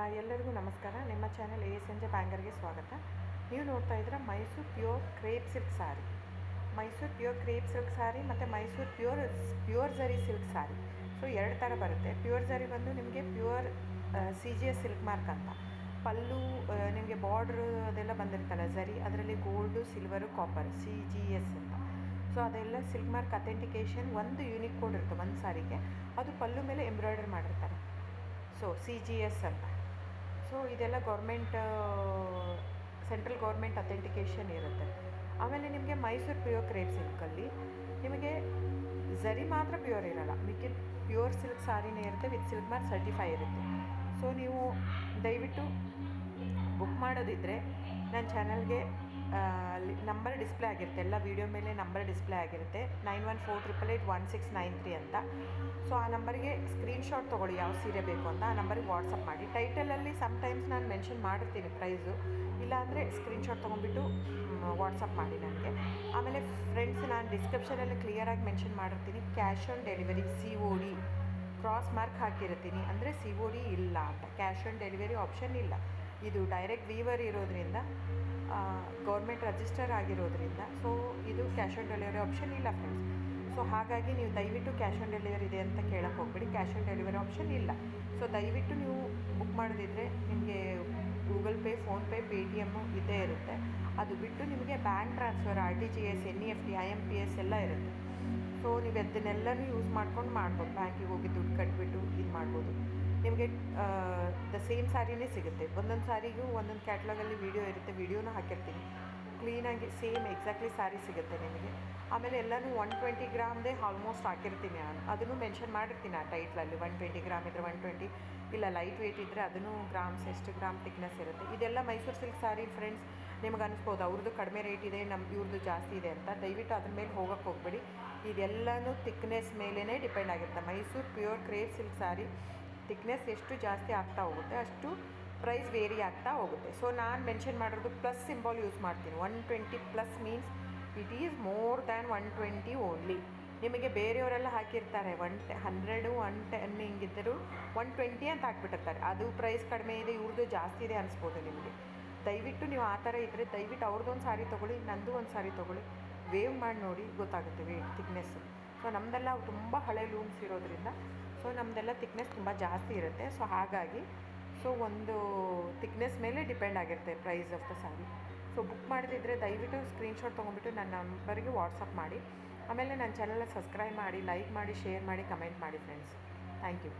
ಎಲ್ಲರಿಗೂ ನಮಸ್ಕಾರ. ನಿಮ್ಮ ಚಾನೆಲ್ ಸಂಜೆ ಬ್ಯಾಂಗರ್ಗೆ ಸ್ವಾಗತ. ನೀವು ನೋಡ್ತಾ ಇದ್ದೀರಾ ಮೈಸೂರು ಪ್ಯೂರ್ ಕ್ರೇಪ್ ಸಿಲ್ಕ್ ಸಾರಿ. ಮೈಸೂರು ಪ್ಯೂರ್ ಕ್ರೇಪ್ ಸಿಲ್ಕ್ ಸಾರಿ ಮತ್ತು ಮೈಸೂರು ಪ್ಯೂರ್ ಝರಿ ಸಿಲ್ಕ್ ಸಾರಿ. ಸೊ ಎರಡು ಥರ ಬರುತ್ತೆ. ಪ್ಯೂರ್ ಝರಿ ಬಂದು ನಿಮಗೆ ಪ್ಯೂರ್ CGS ಸಿಲ್ಕ್ ಮಾರ್ಕ್ ಅಂತ. ಪಲ್ಲು ನಿಮಗೆ ಬಾರ್ಡ್ರು ಅದೆಲ್ಲ ಬಂದಿರ್ತಲ್ಲ ಝರಿ, ಅದರಲ್ಲಿ ಗೋಲ್ಡು, ಸಿಲ್ವರು, ಕಾಪರ್ CGS ಅಂತ. ಸೊ ಅದೆಲ್ಲ ಸಿಲ್ಕ್ ಮಾರ್ಕ್ ಅಥೆಂಟಿಕೇಷನ್ ಒಂದು ಯೂನಿಕ್ ಕೋಡ್ ಇರುತ್ತೆ ಒಂದು ಸಾರಿಗೆ. ಅದು ಪಲ್ಲು ಮೇಲೆ ಎಂಬ್ರಾಯ್ಡರ್ ಮಾಡಿರ್ತಾರೆ. ಸೊ CGS ಅಂತ. ಸೊ ಇದೆಲ್ಲ ಸೆಂಟ್ರಲ್ ಗೌರ್ಮೆಂಟ್ ಅಥೆಂಟಿಕೇಷನ್ ಇರುತ್ತೆ. ಆಮೇಲೆ ನಿಮಗೆ ಮೈಸೂರು ಪ್ಯೂರ್ ಕ್ರೇಪ್ ಸಿಲ್ಕಲ್ಲಿ ನಿಮಗೆ ಝರಿ ಮಾತ್ರ ಪ್ಯೂರ್ ಇರೋಲ್ಲ, ಮಿಕ್ಕಿದ ಪ್ಯೂರ್ ಸಿಲ್ಕ್ ಸಾರಿನೇ ಇರುತ್ತೆ, ವಿತ್ ಸಿಲ್ಕ್ ಮಾರ್ಕ್ ಸರ್ಟಿಫೈ ಇರುತ್ತೆ. ಸೊ ನೀವು ದಯವಿಟ್ಟು ಬುಕ್ ಮಾಡೋದಿದ್ದರೆ ನನ್ನ ಚಾನಲ್ಗೆ ನಂಬರ್ ಡಿಸ್ಪ್ಲೇ ಆಗಿರುತ್ತೆ, ಎಲ್ಲ ವೀಡಿಯೋ ಮೇಲೆ ನಂಬರ್ ಡಿಸ್ಪ್ಲೇ ಆಗಿರುತ್ತೆ, 9148881693 ಅಂತ. ಸೊ ಆ ನಂಬರ್ಗೆ ಸ್ಕ್ರೀನ್ಶಾಟ್ ತೊಗೊಳ್ಳಿ ಯಾವ ಸೀರೆ ಬೇಕು ಅಂತ, ಆ ನಂಬರಿಗೆ ವಾಟ್ಸಪ್ ಮಾಡಿ. ಟೈಟಲಲ್ಲಿ ಸಮ್ಟೈಮ್ಸ್ ನಾನು ಮೆನ್ಷನ್ ಮಾಡಿರ್ತೀನಿ ಪ್ರೈಸು, ಇಲ್ಲಾಂದರೆ ಸ್ಕ್ರೀನ್ಶಾಟ್ ತೊಗೊಂಡ್ಬಿಟ್ಟು ವಾಟ್ಸಪ್ ಮಾಡಿ ನನಗೆ. ಆಮೇಲೆ ಫ್ರೆಂಡ್ಸ್, ನಾನು ಡಿಸ್ಕ್ರಿಪ್ಷನಲ್ಲಿ ಕ್ಲಿಯರಾಗಿ ಮೆನ್ಷನ್ ಮಾಡಿರ್ತೀನಿ, cash on delivery COD cross mark ಹಾಕಿರ್ತೀನಿ, ಅಂದರೆ COD ಇಲ್ಲ ಅಂತ. ಕ್ಯಾಶ್ ಆನ್ ಡೆಲಿವರಿ ಆಪ್ಷನ್ ಇಲ್ಲ. ಇದು ಡೈರೆಕ್ಟ್ ವೀವರ್ ಇರೋದ್ರಿಂದ, ಗೌರ್ಮೆಂಟ್ ರಿಜಿಸ್ಟರ್ ಆಗಿರೋದ್ರಿಂದ, ಸೊ ಇದು ಕ್ಯಾಶ್ ಆನ್ ಡೆಲಿವರಿ ಆಪ್ಷನ್ ಇಲ್ಲ ಫ್ರೆಂಡ್ಸ್. ಸೊ ಹಾಗಾಗಿ ನೀವು ದಯವಿಟ್ಟು ಕ್ಯಾಶ್ ಆನ್ ಡೆಲಿವರಿ ಇದೆ ಅಂತ ಕೇಳಕ್ಕೆ ಹೋಗ್ಬೇಡಿ, ಕ್ಯಾಶ್ ಆನ್ ಡೆಲಿವರಿ ಆಪ್ಷನ್ ಇಲ್ಲ. ಸೊ ದಯವಿಟ್ಟು ನೀವು ಬುಕ್ ಮಾಡೋದಿದ್ದರೆ ನಿಮಗೆ ಗೂಗಲ್ ಪೇ, ಫೋನ್ಪೇ, Paytm ಇದ್ದೇ ಇರುತ್ತೆ. ಅದು ಬಿಟ್ಟು ನಿಮಗೆ bank transfer, RTGS, NEFT, IMPS ಎಲ್ಲ ಇರುತ್ತೆ. ಸೊ ನೀವು ಅದನ್ನೆಲ್ಲನೂ ಯೂಸ್ ಮಾಡ್ಬೋದು. ಬ್ಯಾಂಕಿಗೆ ಹೋಗಿ ದುಡ್ಡು ಕಟ್ಬಿಟ್ಟು ಇದು ಮಾಡ್ಬೋದು. ನಿಮಗೆ ದ ಸೇಮ್ ಸ್ಯಾರಿನೇ ಸಿಗುತ್ತೆ. ಒಂದೊಂದು ಸ್ಯಾರಿಗೂ ಒಂದೊಂದು ಕ್ಯಾಟ್ಲಾಗಲ್ಲಿ ವೀಡಿಯೋ ಇರುತ್ತೆ, ವೀಡಿಯೋನ ಹಾಕಿರ್ತೀನಿ. ಕ್ಲೀನಾಗಿ ಸೇಮ್ ಎಕ್ಸಾಕ್ಟ್ಲಿ ಸ್ಯಾರಿ ಸಿಗುತ್ತೆ ನಿಮಗೆ. ಆಮೇಲೆ ಎಲ್ಲನೂ 120 ಗ್ರಾಮ್ದೇ ಆಲ್ಮೋಸ್ಟ್ ಹಾಕಿರ್ತೀನಿ ನಾನು, ಅದನ್ನು ಮೆನ್ಷನ್ ಮಾಡಿರ್ತೀನಿ ಆ ಟೈಟ್ಲಲ್ಲಿ. 120 ಗ್ರಾಮ್ ಇದ್ದರೆ 120, ಇಲ್ಲ ಲೈಟ್ ವೆಯ್ಟ್ ಇದ್ದರೆ ಅದನ್ನು ಗ್ರಾಮ್ಸ್ ಎಷ್ಟು ಗ್ರಾಮ್ ತಿಕ್ನೆಸ್ ಇರುತ್ತೆ. ಇದೆಲ್ಲ ಮೈಸೂರು ಸಿಲ್ಕ್ ಸ್ಯಾರಿ ಫ್ರೆಂಡ್ಸ್. ನಿಮಗೆ ಅನಿಸ್ಬೋದು ಅವ್ರದ್ದು ಕಡಿಮೆ ರೇಟ್ ಇದೆ, ಇವ್ರದ್ದು ಜಾಸ್ತಿ ಇದೆ ಅಂತ. ದಯವಿಟ್ಟು ಅದ್ರ ಮೇಲೆ ಹೋಗೋಕ್ಕೆ ಹೋಗ್ಬೇಡಿ. ಇದೆಲ್ಲನೂ ತಿಕ್ನೆಸ್ ಮೇಲೇ ಡಿಪೆಂಡ್ ಆಗಿರುತ್ತೆ. Mysuru pure crepe silk sari thickness ಎಷ್ಟು ಜಾಸ್ತಿ ಆಗ್ತಾ ಹೋಗುತ್ತೆ ಅಷ್ಟು ಪ್ರೈಸ್ ವೇರಿ ಆಗ್ತಾ ಹೋಗುತ್ತೆ. ಸೊ ನಾನು ಮೆನ್ಷನ್ ಮಾಡಿರೋದು ಪ್ಲಸ್ ಸಿಂಬಾಲ್ ಯೂಸ್ ಮಾಡ್ತೀನಿ. 120+ means it is more than 120 only. ನಿಮಗೆ ಬೇರೆಯವರೆಲ್ಲ ಹಾಕಿರ್ತಾರೆ 100, 110 ಹಿಂಗಿದ್ದರೂ 120 ಅಂತ ಹಾಕ್ಬಿಟ್ಟಿರ್ತಾರೆ. ಅದು ಪ್ರೈಸ್ ಕಡಿಮೆ ಇದೆ, ಇವ್ರದ್ದು ಜಾಸ್ತಿ ಇದೆ ಅನಿಸ್ಬೋದು ನಿಮಗೆ. ದಯವಿಟ್ಟು ನೀವು ಆ ಥರ ಇದ್ದರೆ ದಯವಿಟ್ಟು ಅವ್ರದ್ದೊಂದು ಸಾರಿ ತೊಗೊಳ್ಳಿ, ನಂದು ಒಂದು ಸಾರಿ ತೊಗೊಳ್ಳಿ, ವೇವ್ ಮಾಡಿ ನೋಡಿ, ಗೊತ್ತಾಗುತ್ತೆ ವೇಟ್ ತಿಕ್ನೆಸ್ಸು. ಸೊ ನಮ್ಮದೆಲ್ಲ ತುಂಬ ಹಳೆ ಲೂಮ್ಸ್ ಇರೋದ್ರಿಂದ ಸೊ ನಮ್ಮದೆಲ್ಲ ತಿಕ್ನೆಸ್ ತುಂಬ ಜಾಸ್ತಿ ಇರುತ್ತೆ. ಸೊ ಹಾಗಾಗಿ ಒಂದು ತಿಕ್ನೆಸ್ ಮೇಲೆ ಡಿಪೆಂಡ್ ಆಗಿರುತ್ತೆ price of the sari. So book ಮಾಡಿದಿದ್ರೆ ದಯವಿಟ್ಟು ಸ್ಕ್ರೀನ್ಶಾಟ್ ತೊಗೊಂಡ್ಬಿಟ್ಟು ನನ್ನ ನಂಬರ್ಗೆ ವಾಟ್ಸಪ್ ಮಾಡಿ. ಆಮೇಲೆ ನನ್ನ ಚಾನಲ್ನ ಸಬ್ಸ್ಕ್ರೈಬ್ ಮಾಡಿ, ಲೈಕ್ ಮಾಡಿ, ಶೇರ್ ಮಾಡಿ, ಕಮೆಂಟ್ ಮಾಡಿ ಫ್ರೆಂಡ್ಸ್. Thank you.